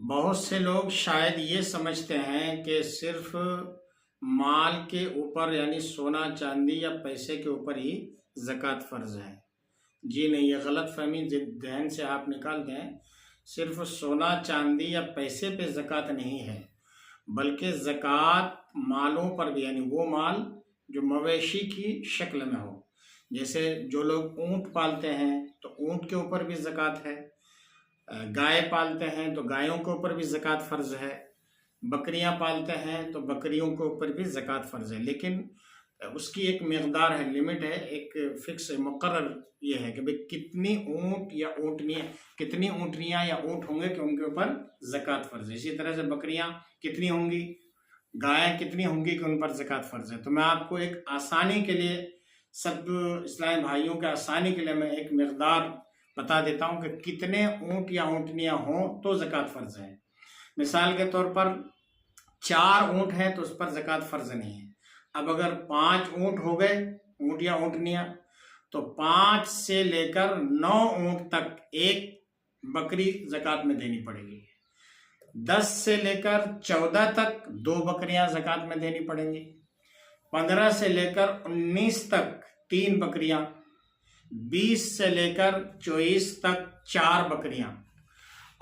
بہت سے لوگ شاید یہ سمجھتے ہیں کہ صرف مال کے اوپر یعنی سونا چاندی یا پیسے کے اوپر ہی زکوٰۃ فرض ہے۔ جی نہیں، یہ غلط فہمی ذہن سے آپ نکال دیں۔ صرف سونا چاندی یا پیسے پہ زکوٰۃ نہیں ہے، بلکہ زکوٰۃ مالوں پر بھی، یعنی وہ مال جو مویشی کی شکل میں ہو۔ جیسے جو لوگ اونٹ پالتے ہیں تو اونٹ کے اوپر بھی زکوٰۃ ہے، گائے پالتے ہیں تو گایوں کے اوپر بھی زکوٰۃ فرض ہے، بکریاں پالتے ہیں تو بکریوں کے اوپر بھی زکوٰۃ فرض ہے، لیکن اس کی ایک مقدار ہے، لمٹ ہے، ایک فکس مقرر یہ ہے کہ بھئی کتنی اونٹ یا اونٹنیاں، کتنی اونٹنیاں یا اونٹ ہوں گے کہ ان کے اوپر زکوٰۃ فرض ہے۔ اسی طرح سے بکریاں کتنی ہوں گی، گائیں کتنی ہوں گی کہ ان پر زکوٰۃ فرض ہے۔ تو میں آپ کو ایک آسانی کے لیے، سب اسلامی بھائیوں کے آسانی کے لیے میں ایک مقدار بتا دیتا ہوں کہ کتنے اونٹ یا اونٹنیاں ہوں تو زکوٰۃ فرض ہے۔ مثال کے طور پر 4 اونٹ ہیں تو اس پر زکوٰۃ فرض نہیں ہے۔ اب اگر 5 اونٹ ہو گئے، اونٹ یا اونٹنیاں، تو 5 سے لے کر 9 اونٹ تک ایک بکری زکوٰۃ میں دینی پڑے گی۔ 10 سے لے کر 14 تک 2 بکریاں زکوٰۃ میں دینی پڑیں گی۔ 15 سے لے کر 19 تک 3 بکریاں۔ 20 سے لے کر 24 تک 4 بکریاں،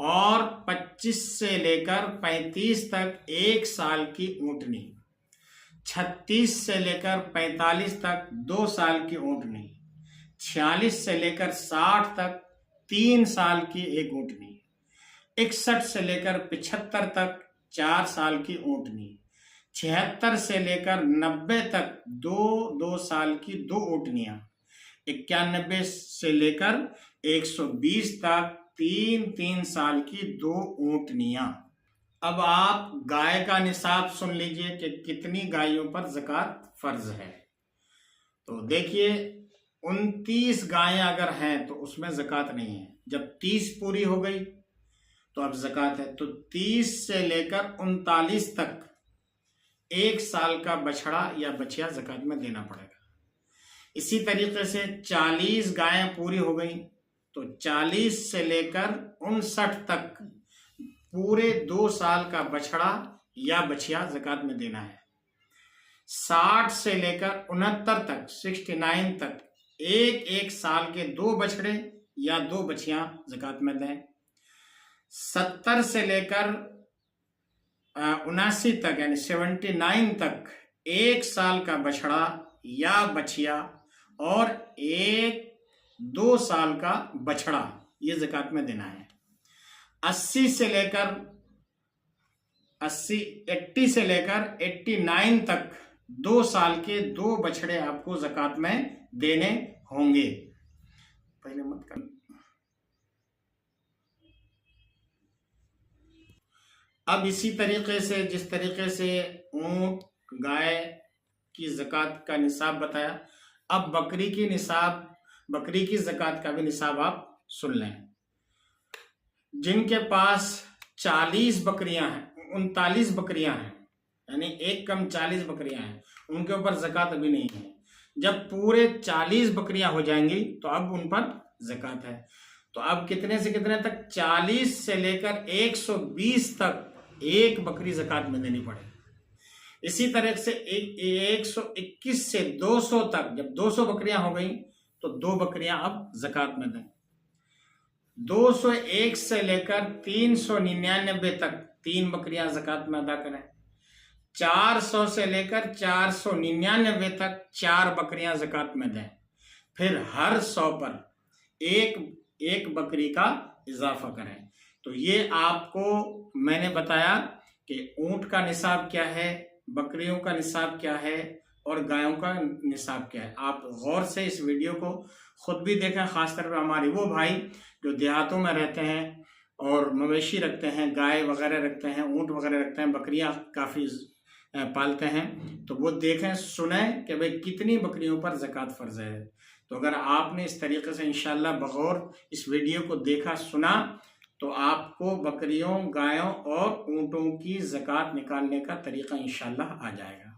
اور 25 سے لے کر 35 تک 1 سال کی اونٹنی۔ 36 سے لے کر 45 تک 2 سال کی اونٹنی۔ 46 سے لے کر 60 تک 3 سال کی ایک اونٹنی۔ 61 سے لے کر 75 تک 4 سال کی اونٹنی۔ 76 سے لے کر 90 تک 2 سال کی 2 اونٹنیاں۔ 91 سے لے کر 120 تک 3 سال کی 2 اونٹنیاں۔ اب آپ گائے کا نصاب سن لیجئے کہ کتنی گائیوں پر زکوٰۃ فرض ہے۔ تو دیکھیے 29 گائیں اگر ہیں تو اس میں زکوٰۃ نہیں ہے۔ جب 30 پوری ہو گئی تو اب زکوٰۃ ہے۔ تو 30 سے لے کر 39 تک 1 سال کا بچھڑا یا بچیا زکوٰۃ میں دینا پڑے گا۔ اسی طریقے سے 40 گائیں پوری ہو گئیں تو 40 سے لے کر 59 تک پورے 2 سال کا بچھڑا یا بچیا زکوٰۃ میں دینا ہے۔ 60 سے لے کر 69 تک 69 تک 1 سال کے 2 بچھڑے یا 2 بچیاں زکوٰۃ میں دیں۔ 70 سے لے کر 79 تک یعنی 79 تک 1 سال کا بچھڑا یا بچیا اور 2 سال کا بچھڑا یہ زکوٰۃ میں دینا ہے۔ 80 سے لے کر 89 تک 2 سال کے 2 بچھڑے آپ کو زکوٰۃ میں دینے ہوں گے۔ پہلے مت کر۔ اب اسی طریقے سے جس طریقے سے اونٹ گائے کی زکوٰۃ کا نصاب بتایا، اب بکری کی زکوٰۃ کا بھی نصاب آپ سن لیں۔ جن کے پاس 40 بکریاں ہیں، 39 بکریاں ہیں، یعنی ایک کم 40 بکریاں ہیں، ان کے اوپر زکوٰۃ ابھی نہیں ہے۔ جب پورے 40 بکریاں ہو جائیں گی تو اب ان پر زکوٰۃ ہے۔ تو اب کتنے سے کتنے تک؟ 40 سے لے کر 120 تک ایک بکری زکوٰۃ میں دینی پڑے گی۔ اسی طرح سے 121 سے 200 تک، جب 200 بکریاں ہو گئیں تو 2 بکریاں اب زکوٰۃ میں دیں۔ 201 سے لے کر 399 تک 3 بکریاں زکوٰۃ میں ادا کریں۔ 400 سے لے کر 499 تک 4 بکریاں زکوٰۃ میں دیں۔ پھر ہر 100 پر ایک بکری کا اضافہ کریں۔ تو یہ آپ کو میں نے بتایا کہ اونٹ کا نصاب کیا ہے، بکریوں کا نصاب کیا ہے اور گایوں کا نصاب کیا ہے۔ آپ غور سے اس ویڈیو کو خود بھی دیکھیں، خاص طور پہ ہمارے وہ بھائی جو دیہاتوں میں رہتے ہیں اور مویشی رکھتے ہیں، گائے وغیرہ رکھتے ہیں، اونٹ وغیرہ رکھتے ہیں، بکریاں کافی پالتے ہیں، تو وہ دیکھیں، سنیں کہ بھئی کتنی بکریوں پر زکوٰۃ فرض ہے۔ تو اگر آپ نے اس طریقے سے انشاءاللہ بغور اس ویڈیو کو دیکھا سنا تو آپ کو بکریوں، گایوں اور اونٹوں کی زکوٰۃ نکالنے کا طریقہ انشاءاللہ آ جائے گا۔